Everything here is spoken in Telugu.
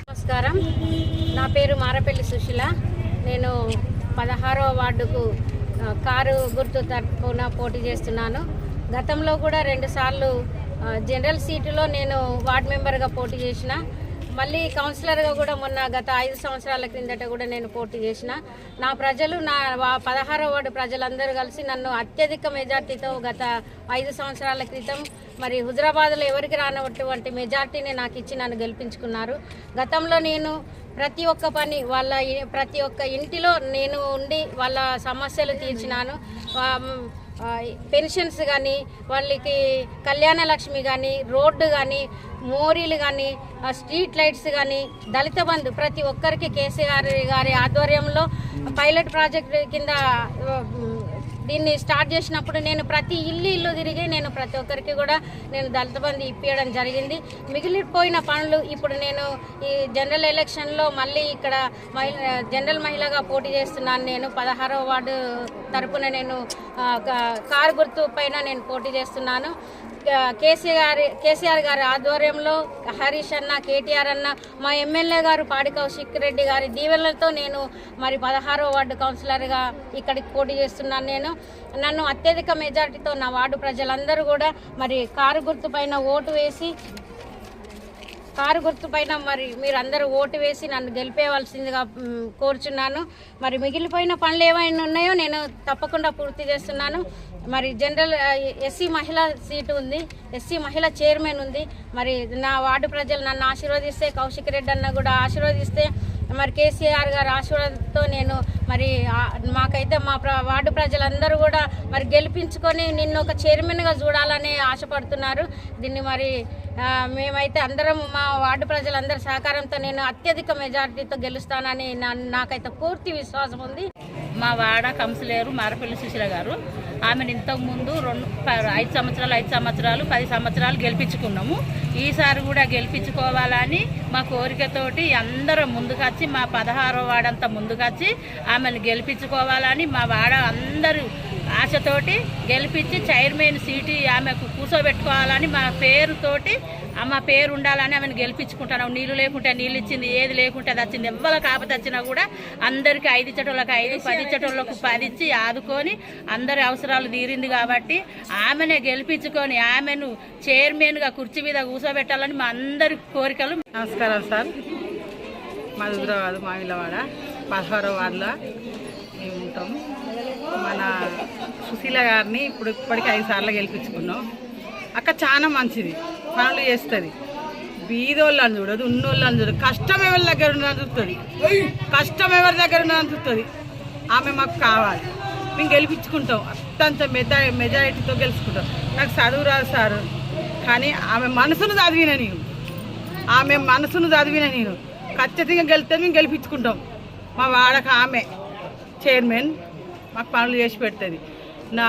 నమస్కారం, నా పేరు మారపల్లి సుశీల. నేను 16వ వార్డుకు కారు గుర్తు తరపున పోటీ చేస్తున్నాను. గతంలో కూడా 2 సార్లు జనరల్ సీటులో నేను వార్డు మెంబర్గా పోటీ చేసిన, మళ్ళీ కౌన్సిలర్గా కూడా మొన్న గత 5 సంవత్సరాల క్రిందట కూడా నేను పోటీ చేసిన. నా ప్రజలు, నా 16వ వార్డు ప్రజలందరూ కలిసి నన్ను అత్యధిక మెజార్టీతో గత 5 సంవత్సరాల క్రితం మరి హుజరాబాద్లో ఎవరికి రానటువంటి మెజార్టీని నాకు ఇచ్చి నన్ను గెలిపించుకున్నారు. గతంలో నేను ప్రతి ఒక్క పని ప్రతి ఒక్క ఇంటిలో నేను ఉండి వాళ్ళ సమస్యలు తీర్చినాను. పెన్షన్స్ కానీ, వాళ్ళకి కళ్యాణ లక్ష్మి కానీ, రోడ్డు కానీ, మోరీలు కానీ, స్ట్రీట్ లైట్స్ కానీ, దళిత బంధు ప్రతి ఒక్కరికి కేసీఆర్ గారి ఆధ్వర్యంలో పైలట్ ప్రాజెక్ట్ కింద దీన్ని స్టార్ట్ చేసినప్పుడు నేను ప్రతి ఇల్లు తిరిగి నేను ప్రతి ఒక్కరికి కూడా నేను దళిత బంధు ఇప్పించడం జరిగింది. మిగిలిపోయిన పనులు ఇప్పుడు నేను ఈ జనరల్ ఎలక్షన్లో మళ్ళీ ఇక్కడ జనరల్ మహిళగా పోటీ చేస్తున్నాను. నేను 16వ వార్డు తరపున నేను కారు గుర్తు పైన నేను పోటీ చేస్తున్నాను. కేసీఆర్ గారి ఆధ్వర్యంలో హరీష్ అన్న, కేటీఆర్ అన్న, మా ఎమ్మెల్యే గారు పాడి కౌశిక్ రెడ్డి గారి దీవెనలతో నేను మరి 16వ వార్డు కౌన్సిలర్గా ఇక్కడికి పోటీ చేస్తున్నాను. నన్ను అత్యధిక మెజార్టీతో నా వార్డు ప్రజలందరూ కూడా మరి కారు గుర్తు పైన మరి మీరందరూ ఓటు వేసి నన్ను గెలిపేయవలసిందిగా కోరుచున్నాను. మరి మిగిలిపోయిన పనులు ఏమైనా ఉన్నాయో నేను తప్పకుండా పూర్తి చేస్తున్నాను. మరి జనరల్ ఎస్సీ మహిళా సీటు ఉంది, ఎస్సీ మహిళా చైర్మన్ ఉంది. మరి నా వార్డు ప్రజలు నన్ను ఆశీర్వదిస్తే, కౌశిక్ రెడ్డి అన్న కూడా ఆశీర్వదిస్తే, మరి కేసీఆర్ గారి ఆశీర్వాదంతో నేను మరి మాకైతే మా వార్డు ప్రజలందరూ కూడా మరి గెలిపించుకొని నిన్ను ఒక చైర్మన్గా చూడాలని ఆశపడుతున్నారు. దీన్ని మరి మేమైతే అందరం మా వార్డు ప్రజలందరి సహకారంతో నేను అత్యధిక మెజారిటీతో గెలుస్తానని నాకైతే పూర్తి విశ్వాసం ఉంది. మా వాడ కౌన్సిలర్ మారపల్లి సుశీల గారు, ఆమెను ఇంతకుముందు 5 సంవత్సరాలు 10 సంవత్సరాలు గెలిపించుకున్నాము. ఈసారి కూడా గెలిపించుకోవాలని మా కోరికతోటి అందరం ముందుకొచ్చి, మా 16వ వార్డంతా ముందుకొచ్చి ఆమెను గెలిపించుకోవాలని మా వాడ అందరూ ఆశతోటి గెలిపించి చైర్మన్ సీటు ఆమెకు కూర్చోబెట్టుకోవాలని మా పేరుతోటి మా పేరు ఉండాలని ఆమెను గెలిపించుకుంటాను. నీళ్ళు లేకుంటే నీళ్ళు ఇచ్చింది, ఏది లేకుంటే అది వచ్చింది. ఎవరికి ఆపద వచ్చినా కూడా అందరికీ 5 చెటోళ్ళకి 5, 10 చెటోళ్ళకు 10 ఇచ్చి ఆదుకొని అందరి అవసరాలు తీరింది. కాబట్టి ఆమెనే గెలిపించుకొని ఆమెను చైర్మన్గా కుర్చీ మీద కూర్చోబెట్టాలని మా అందరి కోరికలు. నమస్కారం సార్. మా హుజరాబాద్ మామిలవాడ 16వ వార్డులో మేము ఉంటాము. మన సుశీల గారిని ఇప్పటికి 5 సార్లు గెలిపించుకున్నాం. అక్క చాలా మంచిది, పనులు చేస్తుంది. బీదోళ్ళని చూడదు, ఉన్నోళ్ళని చూడదు. కష్టం ఎవరి దగ్గర ఉన్నదని చూస్తుంది, ఆమె మాకు కావాలి, మేము గెలిపించుకుంటాం. అత్యంత మెజారిటీతో గెలుచుకుంటాం. నాకు చదువు రాదు సార్, కానీ ఆమె మనసును చదివిన నేను ఖచ్చితంగా గెలిస్తే మేము గెలిపించుకుంటాం. మా వాడక ఆమె చైర్మన్ మాకు పనులు చేసి పెడుతుంది. నా